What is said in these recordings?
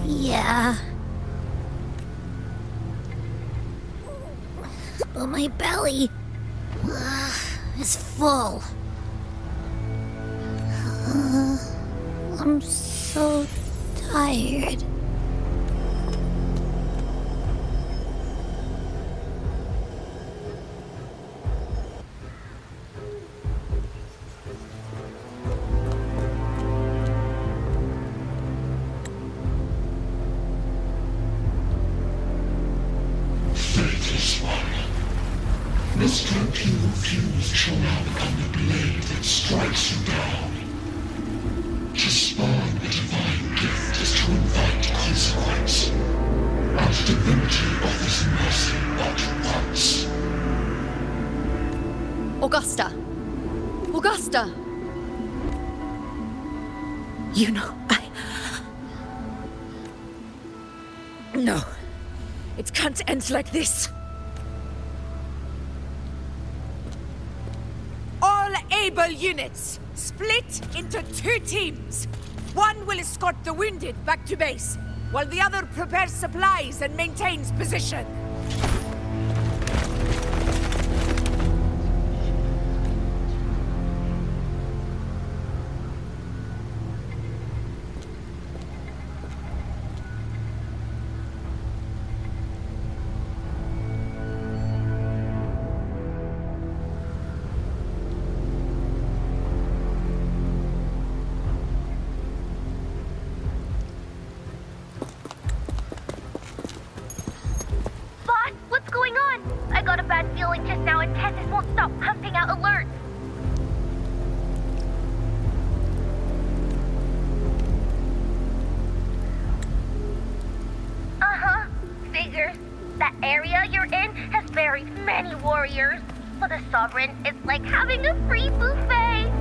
Yeah. But my belly is full. I'm so tired. This cloaking fuse shall now become the blade that strikes you down. To spawn a divine gift is to invite consequence. And divinity offers mercy but once. Augusta! Augusta! Iuno, No. It can't end like this. All able units, split into 2 teams. One will escort the wounded back to base, while the other prepares supplies and maintains position. feeling just now, and Tessus won't stop pumping out alerts. Uh-huh. Figures. That area you're in has very many warriors. For the Sovereign, it's like having a free buffet.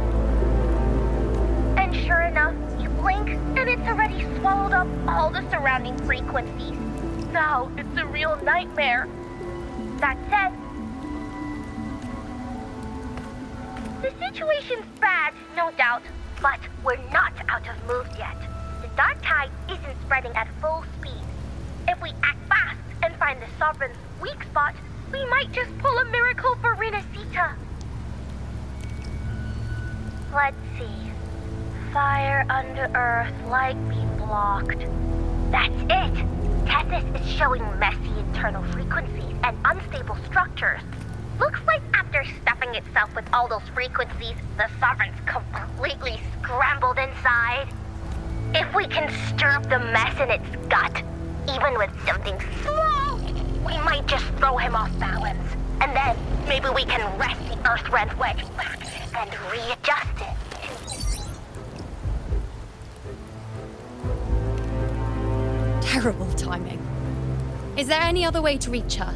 And sure enough, you blink, and it's already swallowed up all the surrounding frequencies. Now it's a real nightmare. That said, the situation's bad, no doubt, but we're not out of moves yet. The dark tide isn't spreading at full speed. If we act fast and find the Sovereign's weak spot, we might just pull a miracle for Renacita. Let's see. Fire under earth, light be blocked. That's it! Tessus is showing messy internal frequencies and unstable structures. Looks like after stuffing itself with all those frequencies, the Sovereign's completely scrambled inside. If we can stir up the mess in its gut, even with something small, we might just throw him off balance. And then maybe we can wrest the Earth-rent wedge back and readjust it. Terrible timing. Is there any other way to reach her?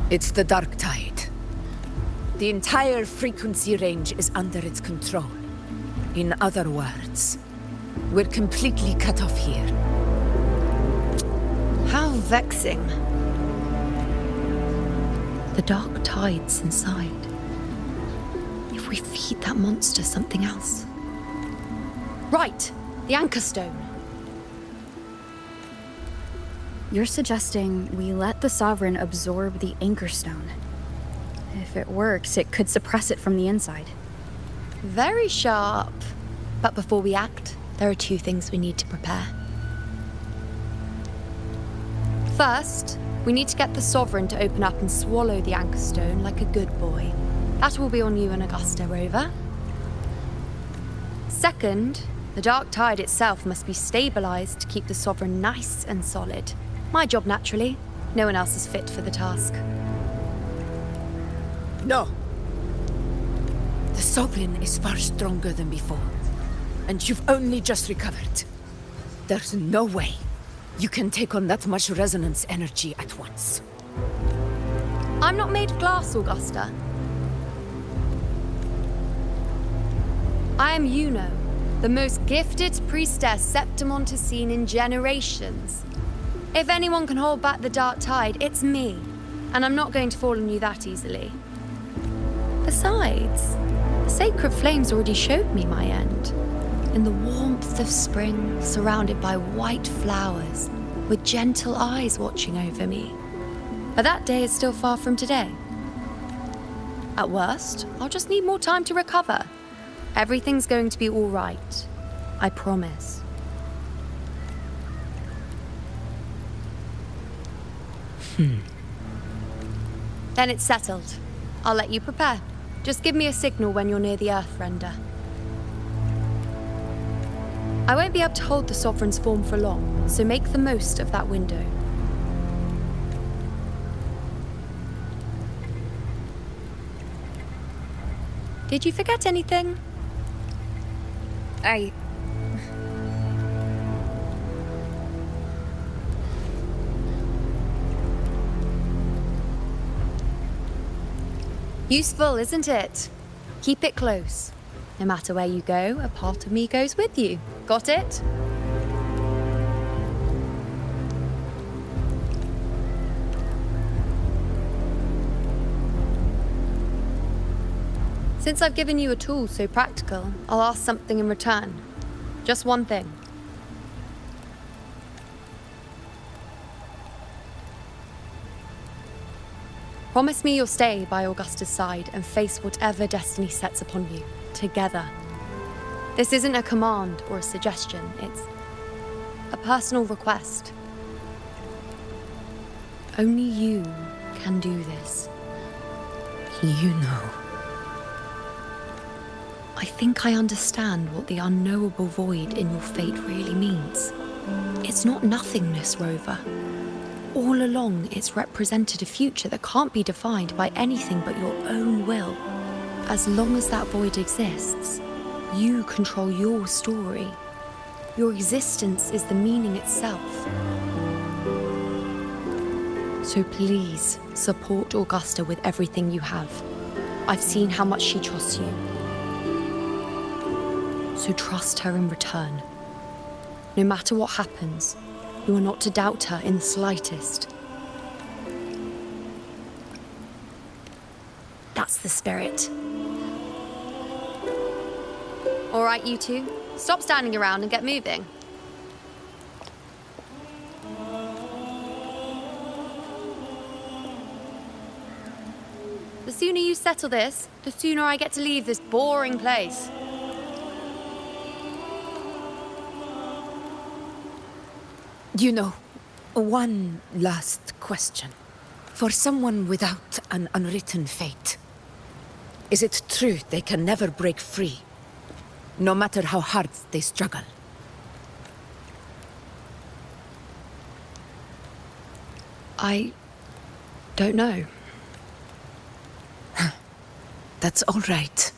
It's the dark tide. The entire frequency range is under its control. In other words, we're completely cut off here. How vexing. The dark tide's inside. If we feed that monster something else. Right, the anchor stone. You're suggesting we let the Sovereign absorb the anchor stone. If it works, it could suppress it from the inside. Very sharp. But before we act, there are 2 things we need to prepare. First, we need to get the Sovereign to open up and swallow the anchor stone like a good boy. That will be on you and Augusta, Rover. Second, the dark tide itself must be stabilized to keep the Sovereign nice and solid. My job, naturally. No one else is fit for the task. No. The Sovereign is far stronger than before. And you've only just recovered. There's no way you can take on that much resonance energy at once. I'm not made of glass, Augusta. I am Iuno, the most gifted priestess Septimont has seen in generations. If anyone can hold back the dark tide, it's me. And I'm not going to fall on you that easily. Besides, the sacred flames already showed me my end. In the warmth of spring, surrounded by white flowers, with gentle eyes watching over me. But that day is still far from today. At worst, I'll just need more time to recover. Everything's going to be all right. I promise. Then it's settled. I'll let you prepare. Just give me a signal when you're near the Earth Render. I won't be able to hold the Sovereign's form for long, so make the most of that window. Did you forget anything? Useful, isn't it? Keep it close. No matter where you go, a part of me goes with you. Got it? Since I've given you a tool so practical, I'll ask something in return. Just one thing. Promise me you'll stay by Augusta's side and face whatever destiny sets upon you, together. This isn't a command or a suggestion, it's a personal request. Only you can do this. Iuno. I think I understand what the unknowable void in your fate really means. It's not nothingness, Rover. All along, it's represented a future that can't be defined by anything but your own will. As long as that void exists, you control your story. Your existence is the meaning itself. So please, support Augusta with everything you have. I've seen how much she trusts you. So trust her in return. No matter what happens, you are not to doubt her in the slightest. That's the spirit. All right, you two. Stop standing around and get moving. The sooner you settle this, the sooner I get to leave this boring place. You know, one last question. For someone without an unwritten fate, is it true they can never break free, no matter how hard they struggle? I don't know. That's all right.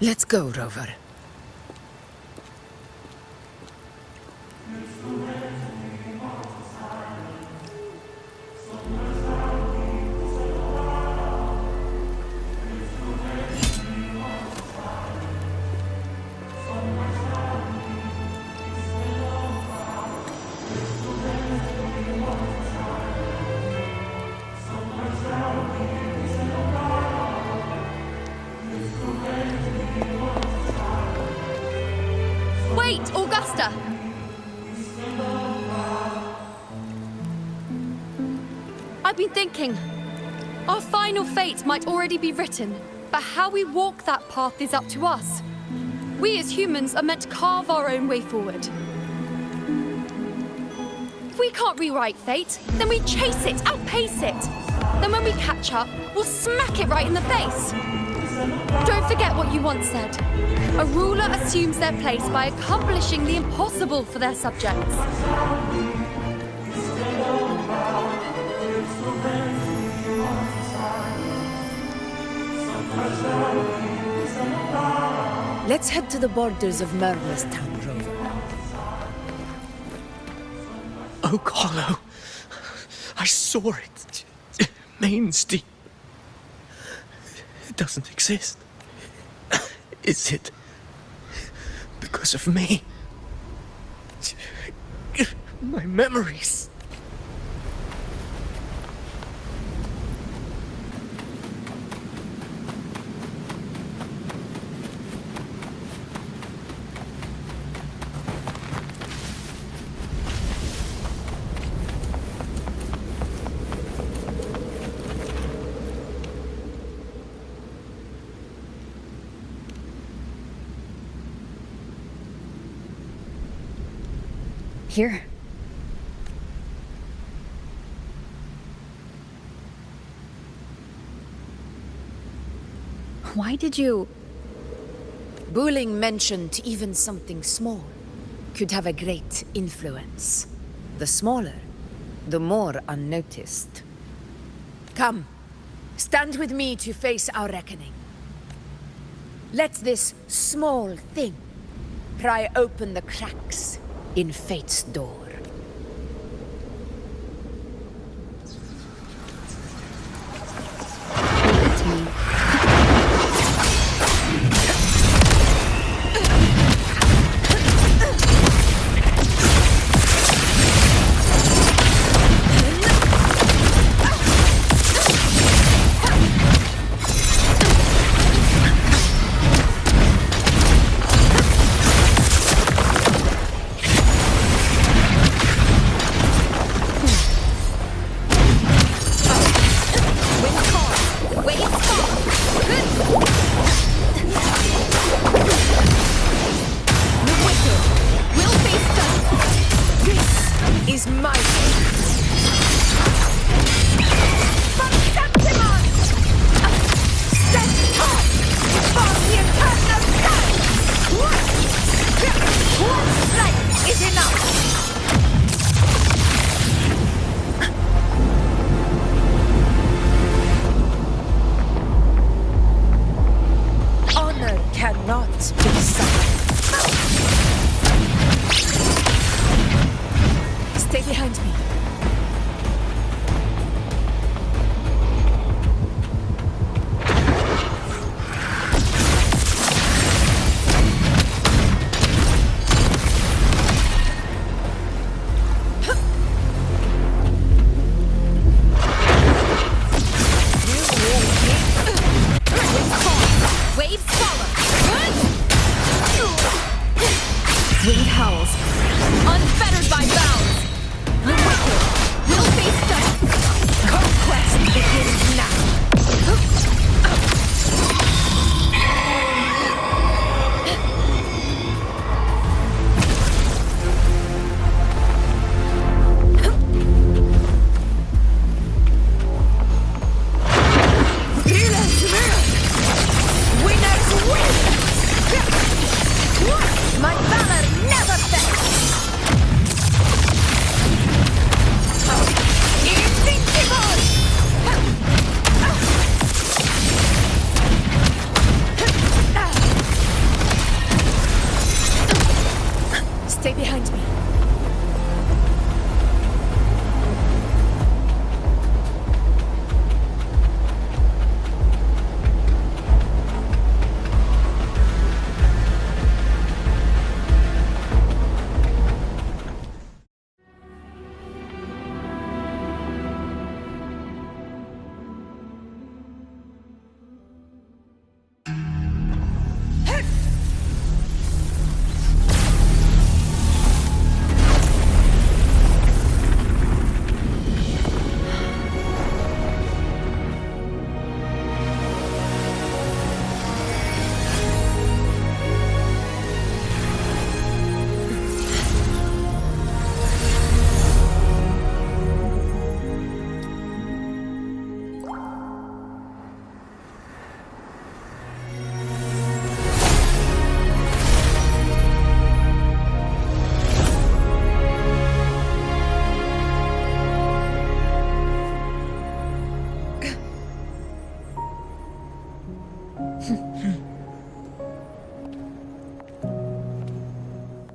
Let's go, Rover. Wait, Augusta! I've been thinking. Our final fate might already be written, but how we walk that path is up to us. We as humans are meant to carve our own way forward. If we can't rewrite fate, then we chase it, outpace it. Then when we catch up, we'll smack it right in the face. Don't forget what you once said. A ruler assumes their place by accomplishing the impossible for their subjects. Let's head to the borders of Merla's town, Rover. Oak Hollow. I saw it. Main's deep. It doesn't exist. Is it because of me? My memories. Here. Why did you... Buling mentioned even something small could have a great influence. The smaller, the more unnoticed. Come, stand with me to face our reckoning. Let this small thing pry open the cracks in fate's door. Leave it to me. Stay behind me. Winged howls. Unfettered by bounds. The wicked will face death. Conquest begins now. Winners win! My valor never fails! Invincible! Stay behind me.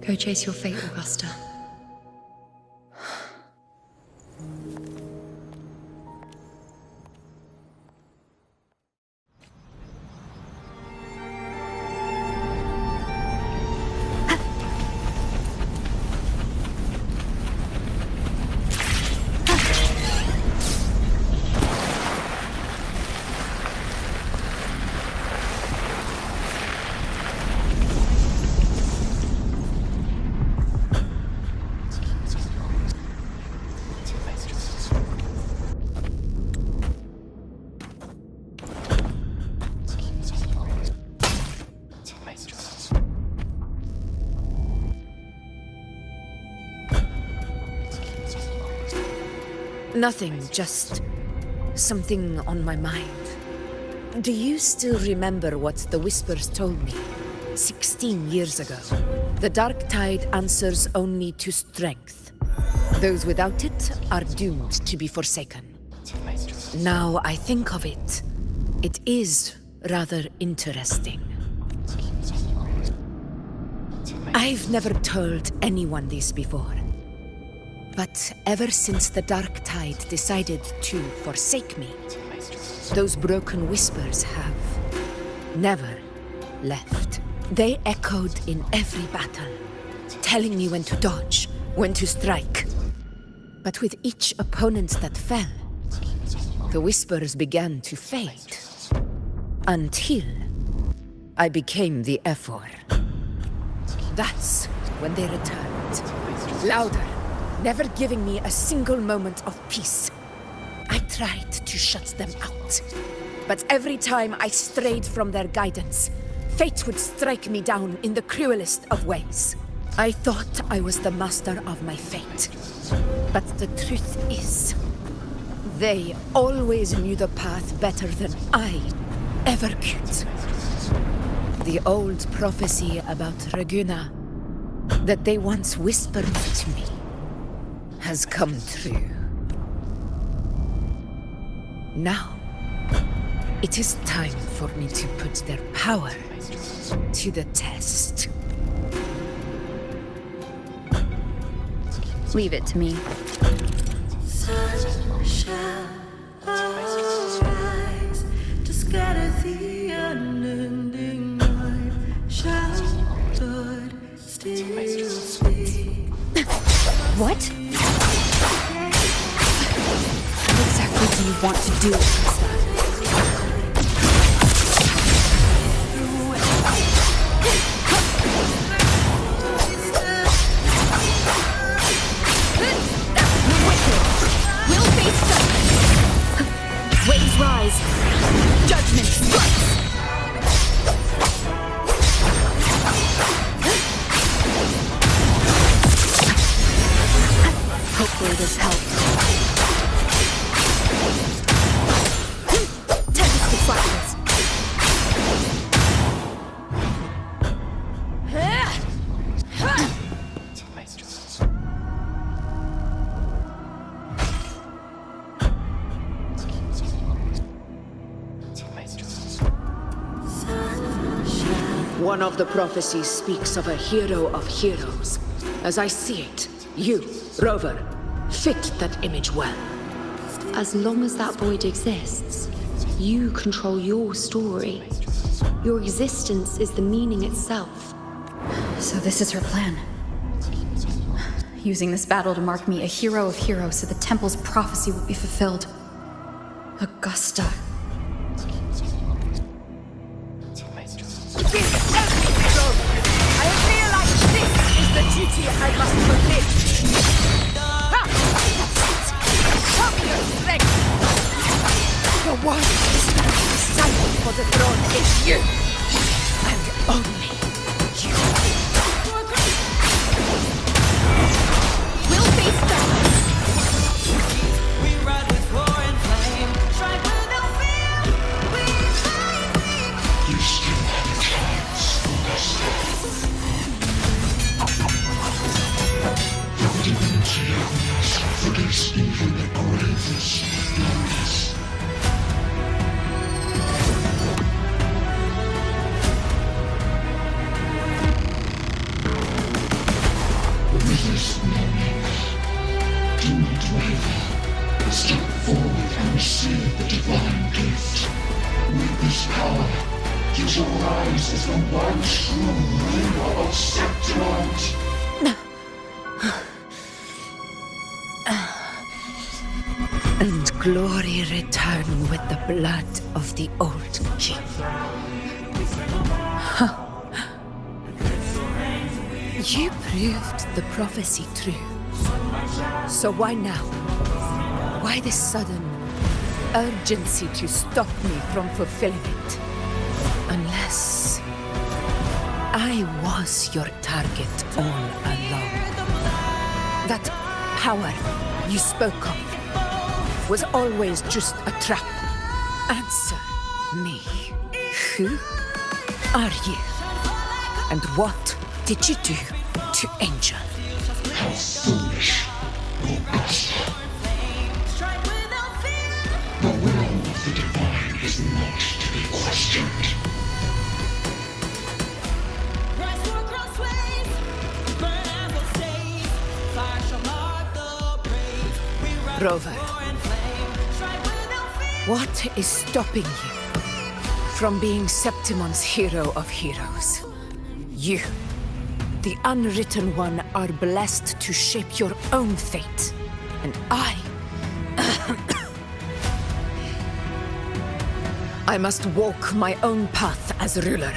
Go chase your fate, Augusta. Nothing, just something on my mind. Do you still remember what the Whispers told me 16 years ago? The dark tide answers only to strength. Those without it are doomed to be forsaken. Now I think of it, it is rather interesting. I've never told anyone this before, but ever since the dark tide decided to forsake me, those broken whispers have never left. They echoed in every battle, telling me when to dodge, when to strike. But with each opponent that fell, the whispers began to fade. Until I became the Ephor. That's when they returned. Louder, never giving me a single moment of peace. I tried to shut them out. But every time I strayed from their guidance, fate would strike me down in the cruelest of ways. I thought I was the master of my fate. But the truth is, they always knew the path better than I ever could. The old prophecy about Raguna, that they once whispered to me, has come true. Now, it is time for me to put their power to the test. Leave it to me. Sun shall arise to scatter the unending night. Shall God still speak? What? What exactly do you want to do, Augusta? Waves rise. Judgment strikes. Hopefully this helps. Tempest flashes. One of the prophecies speaks of a hero of heroes. As I see it, you, Frover, fit that image well. As long as that void exists, you control your story. Your existence is the meaning itself. So this is her plan. Using this battle to mark me a hero of heroes so the temple's prophecy will be fulfilled. Augusta. I realize this is the duty I must fulfill. Show me your strength. The one who stands beside for the throne is you, and only you. We'll face them. We ride with roar and flame. Strike without fear. We fight. You still have a chance, Augusta. Your divinity has forgets even the gravest blows. Resist no longer. Do not waver. Step forward and receive the divine gift. With this power, you shall rise as the one true ruler of Septuagint. And glory return with the blood of the old king. Huh. You proved the prophecy true. So why now? Why this sudden urgency to stop me from fulfilling it? Unless I was your target all along. That power you spoke of, was always just a trap. Answer me. Who are you? And what did you do to Angel? How foolish, Augusta. The will of the divine is not to be questioned. Frover, what is stopping you from being Septimon's hero of heroes? You, the unwritten one, are blessed to shape your own fate. And I must walk my own path as ruler.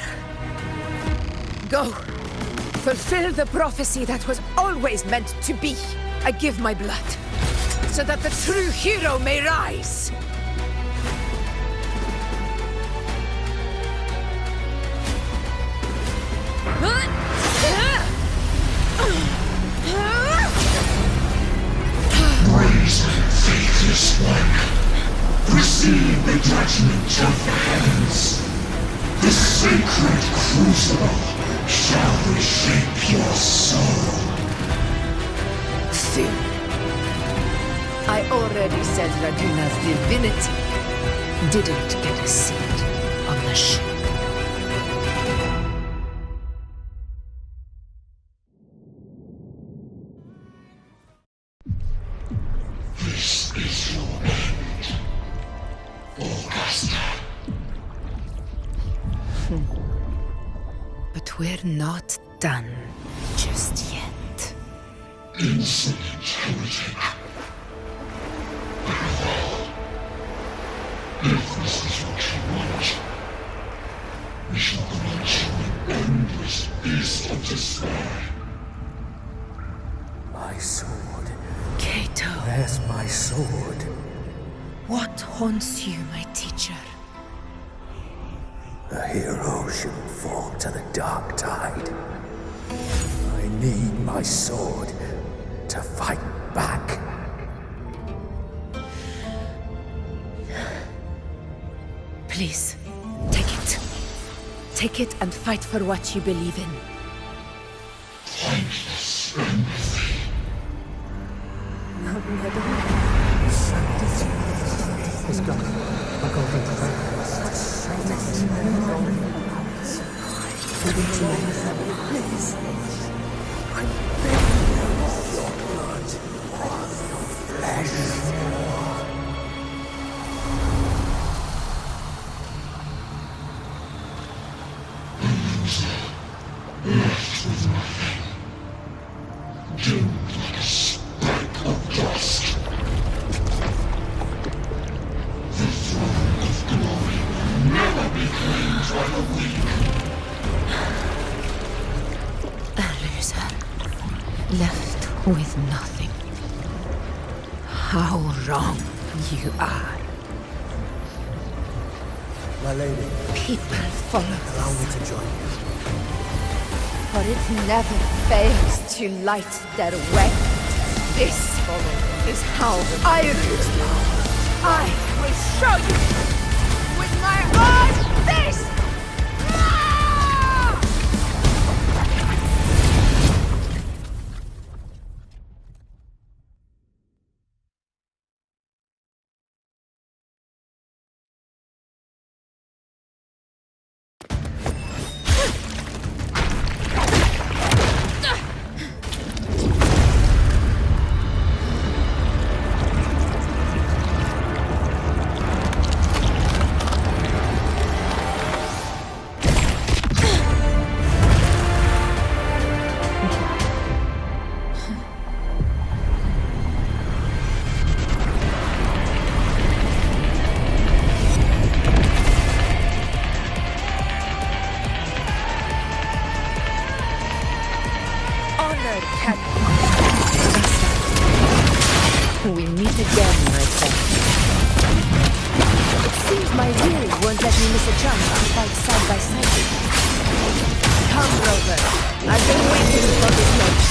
Go, fulfill the prophecy that was always meant to be. I give my blood, so that the true hero may rise! Brazen, faithless one, receive the judgment of the heavens. The sacred crucible shall reshape your soul. Soon. I already said Raguna's divinity didn't get a seat on the ship. This is your end, Augusta. But we're not done just yet. Insolent heretic. If this is what you want, we shall grant you an endless beast of despair. My sword. Cato, Where's my sword? what haunts you, my teacher? A hero shouldn't fall to the dark tide. I need my sword to fight back. Please, take it. Take it and fight for what you believe in. Thankless empathy. It's gone. I'll go get the Left with nothing. Doomed like a speck of dust. The throne of glory will never be claimed by the weak. A loser, left with nothing. How wrong you are. My lady, People follow allow me to join you. but it never fails to light their way. This is how I use power. I will show you with my own fist! Ah! We meet again, my friend. It seems my will won't let me miss a chance to fight side by side with you. Come, Frover. I've been waiting for this moment.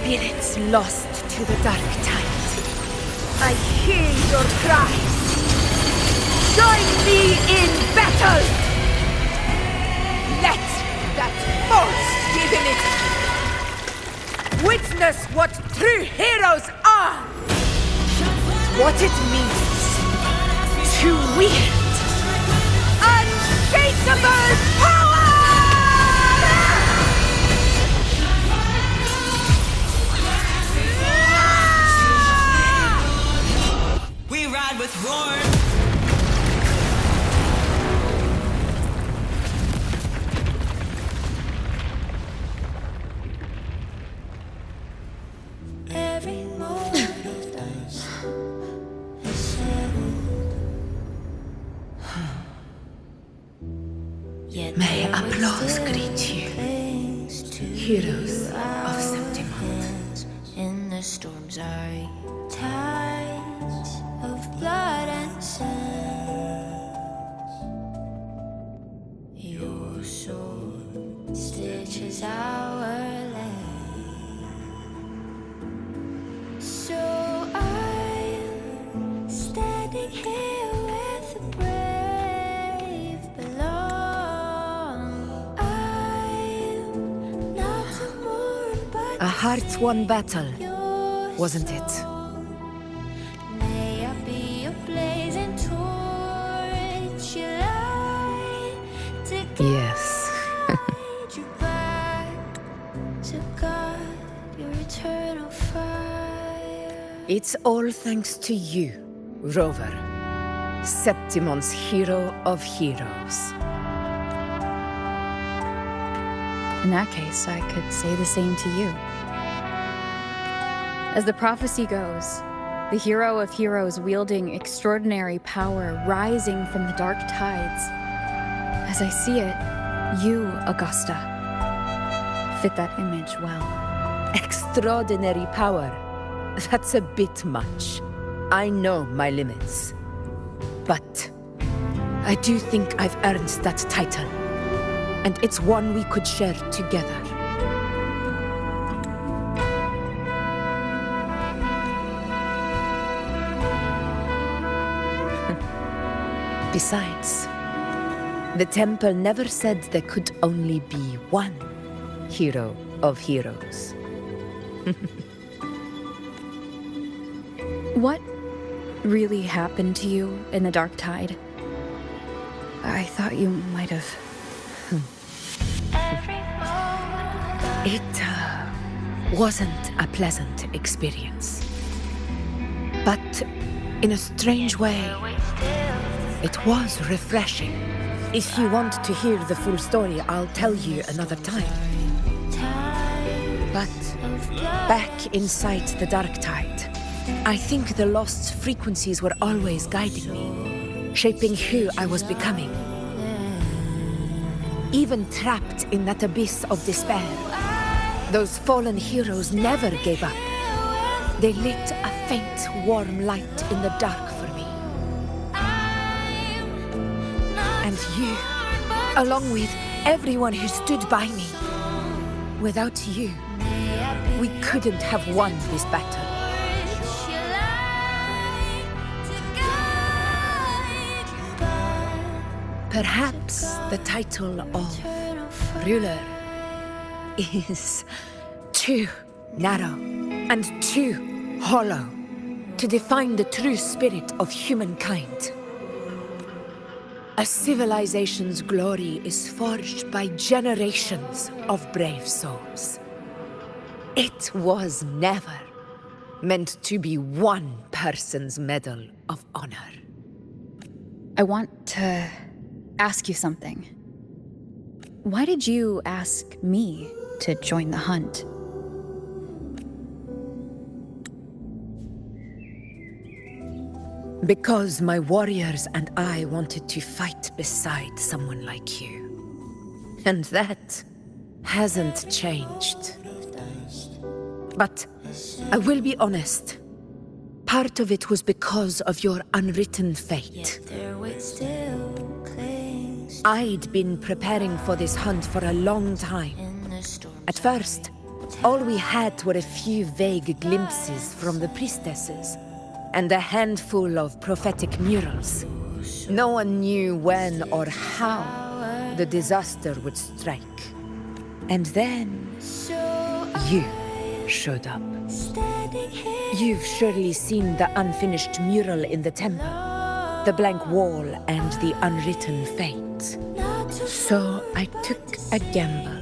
spirits lost to the dark tide, I hear your cries. Join me in battle! Let that force divinity witness what true heroes are! What it means to wield unshakable power! We ride with roar. Every moment is settled. Yet May there applause still greet you, clings to heroes our of Septimont. hands. In the storms are tides of blood and sand. Your sword stitches our land. So I'm standing here with the brave belong. I'm not a mourn, but A heart-won battle, wasn't it? may I be a blazing torch you light to Yes. guide you back to God, your eternal fire. It's all thanks to you, Rover, Septimon's hero of heroes. In that case, I could say the same to you. As the prophecy goes, the hero of heroes wielding extraordinary power rising from the dark tides. As I see it, you, Augusta, fit that image well. Extraordinary power. That's a bit much. I know my limits. But I do think I've earned that title. And it's one we could share together. Besides, the temple never said there could only be one hero of heroes. What really happened to you in the dark tide? I thought you might have. Every moment It wasn't a pleasant experience. But in a strange way, it was refreshing. If you want to hear the full story, I'll tell you another time. But back inside the dark tide, I think the lost frequencies were always guiding me, shaping who I was becoming. Even trapped in that abyss of despair, those fallen heroes never gave up. They lit a faint, warm light in the dark for me. And you, along with everyone who stood by me. Without you, we couldn't have won this battle. Perhaps the title of ruler is too narrow and too hollow to define the true spirit of humankind. A civilization's glory is forged by generations of brave souls. It was never meant to be one person's medal of honor. I want to ask you something. Why did you ask me to join the hunt? Because my warriors and I wanted to fight beside someone like you. And that hasn't changed. But I will be honest. Part of it was because of your unwritten fate. I'd been preparing for this hunt for a long time. At first, All we had were a few vague glimpses from the priestesses, and a handful of prophetic murals. No one knew when or how the disaster would strike. And then you showed up. You've surely seen the unfinished mural in the temple, the blank wall and the unwritten fate. So I took a gamble,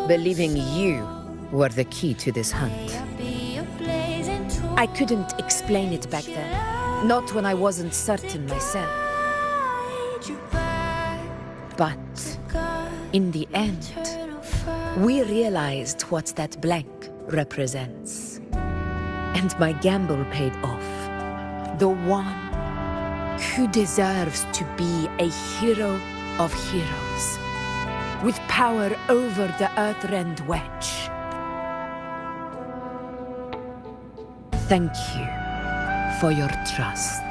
believing you were the key to this hunt. I couldn't explain it back then, not when I wasn't certain myself. But in the end, we realized what that blank represents. And my gamble paid off. The one who deserves to be a hero of heroes, with power over the Earthrend Wedge. Thank you for your trust.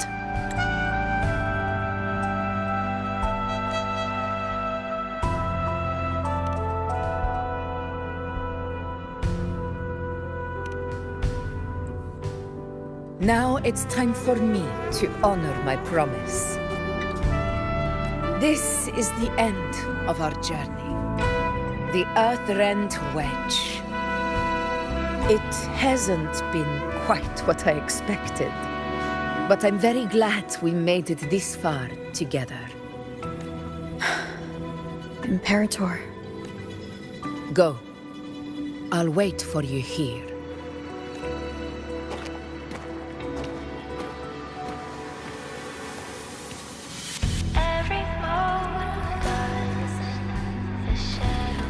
Now it's time for me to honor my promise. This is the end of our journey. The Earthrend Wedge. It hasn't been quite what I expected, but I'm very glad we made it this far together. Imperator. Go. I'll wait for you here. Every moment does the shadow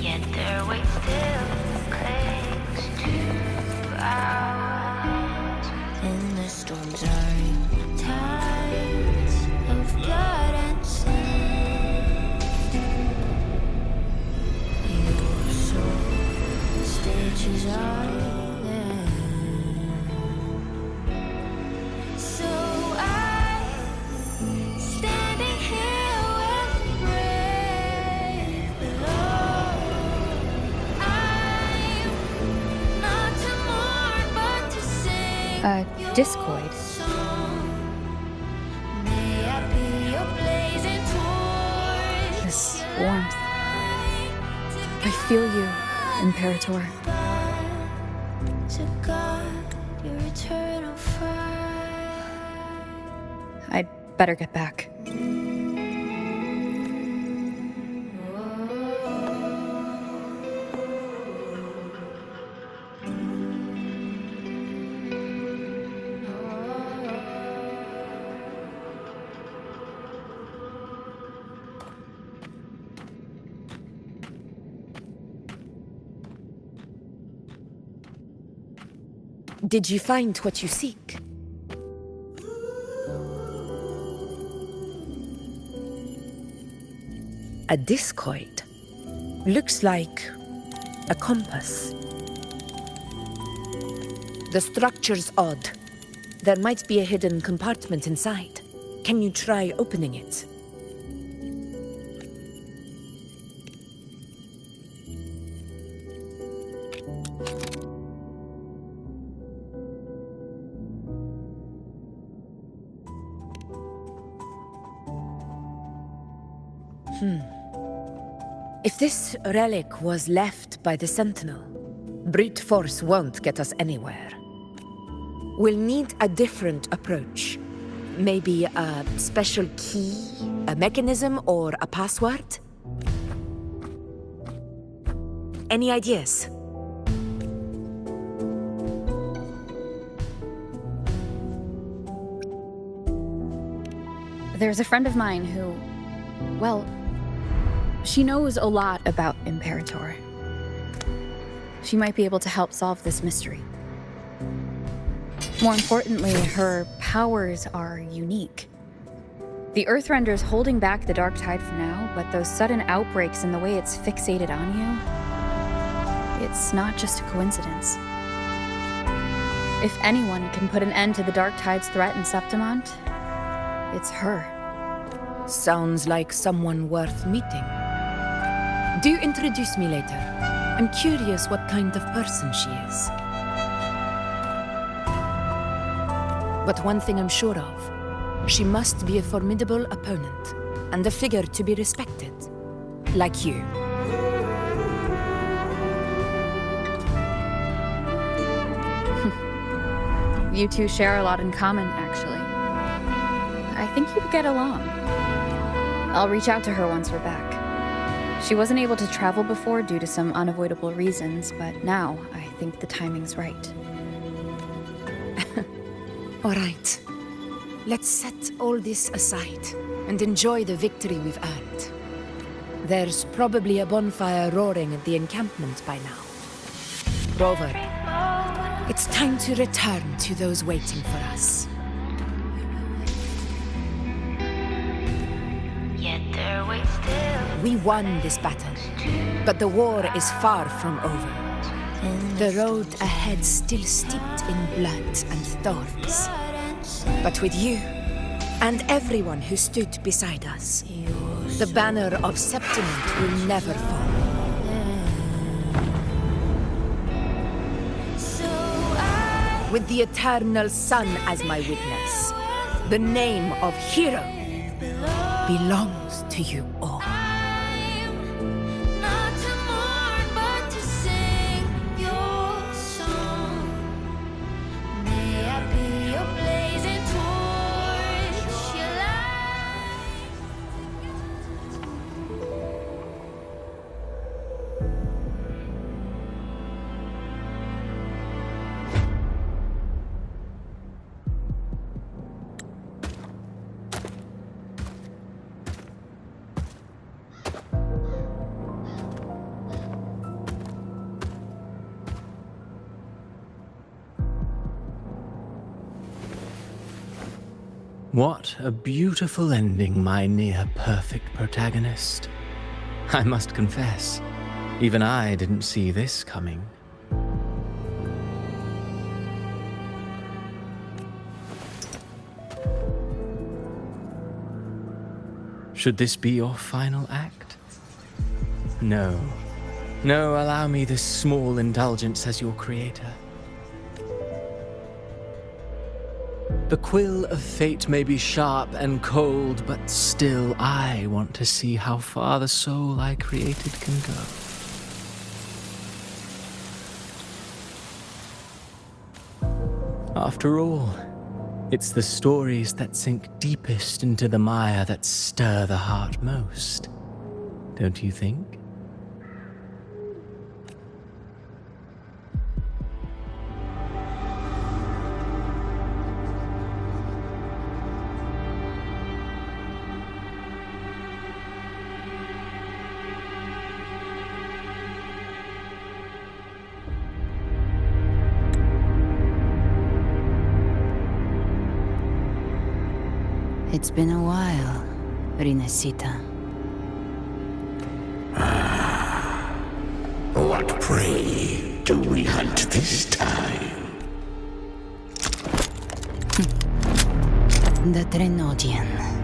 yet their weight still clings to ours. In the storms are tides of blood and sin. Your soul stitches are there. So I'm standing here with brave below. I'm not to mourn, but to sing your Discoid. song. May I be your blazing torch. This warmth. I feel you, Imperator. To guard your eternal fire. I'd better get back. Did you find what you seek? A discoid. Looks like a compass. The structure's odd. There might be a hidden compartment inside. Can you try opening it? If this relic was left by the Sentinel, brute force won't get us anywhere. We'll need a different approach. Maybe a special key, a mechanism, or a password? Any ideas? There's a friend of mine who, well, she knows a lot about Imperator. She might be able to help solve this mystery. More importantly, her powers are unique. The Earthrender's holding back the dark tide for now, but those sudden outbreaks and the way it's fixated on you, it's not just a coincidence. If anyone can put an end to the dark tide's threat in Septimont, it's her. Sounds like someone worth meeting. Do introduce me later. I'm curious what kind of person she is. But one thing I'm sure of, she must be a formidable opponent, and a figure to be respected. Like you. You two share a lot in common, actually. I think you'd get along. I'll reach out to her once we're back. She wasn't able to travel before due to some unavoidable reasons, but now I think the timing's right. All right. Let's set all this aside and enjoy the victory we've earned. There's probably a bonfire roaring at the encampment by now. Frover, it's time to return to those waiting for us. Yet there waits still. We won this battle, but the war is far from over. The road ahead still steeped in blood and thorns. But with you, and everyone who stood beside us, the banner of Septiment will never fall. With the eternal sun as my witness, the name of hero belongs to you all. Not to mourn, but to sing your song. May I be your blazing torch, your light. What a beautiful ending, my near-perfect protagonist. I must confess, even I didn't see this coming. Should this be your final act? No. No, allow me this small indulgence as your creator. The quill of fate may be sharp and cold, but still I want to see how far the soul I created can go. After all, it's the stories that sink deepest into the mire that stir the heart most, don't you think? It's been a while, Rinesita. What prey do we hunt this time? The Trenodian.